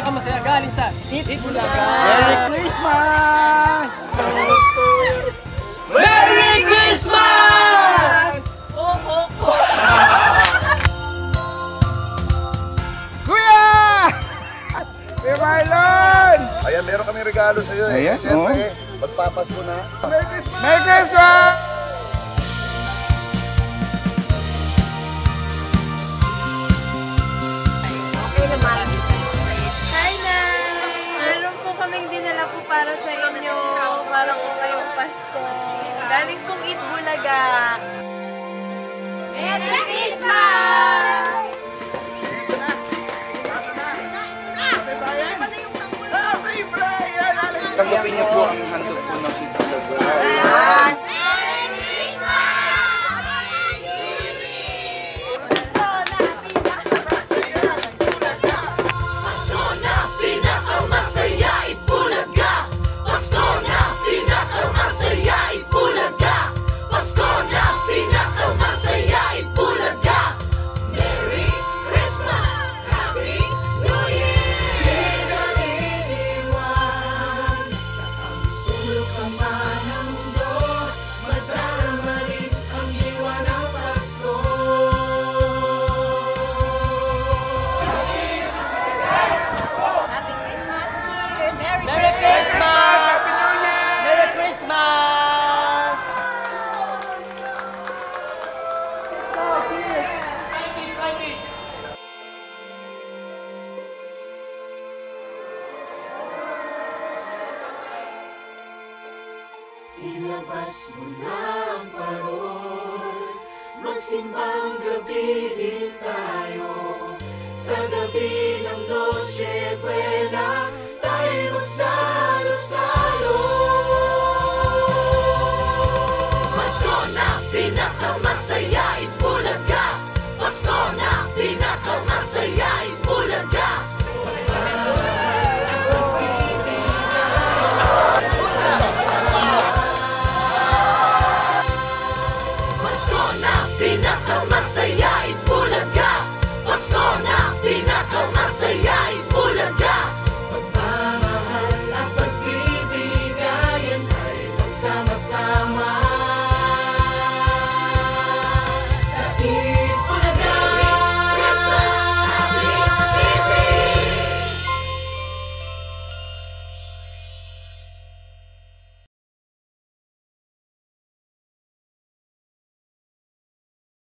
Masaya galing sa Eat Bulaga. Merry Christmas! Merry Christmas! Kuya! Kuya Marlon! Ayan, meron kami regalo sa iyo eh. Ayan, Siyempre, magpapasko na. Merry Christmas! Merry Christmas! Hi, Nay! Meron po kaming dinala po para sa inyo. Para po ngayong Pasko. Galing pong Eat Bulaga. Merry Christmas! Tanggapin niyo po ang handog po ng Eat Bulaga. Ilabas mo na ang parol, magsimbang gabi din tayo, sa gabi ng Noche Buena.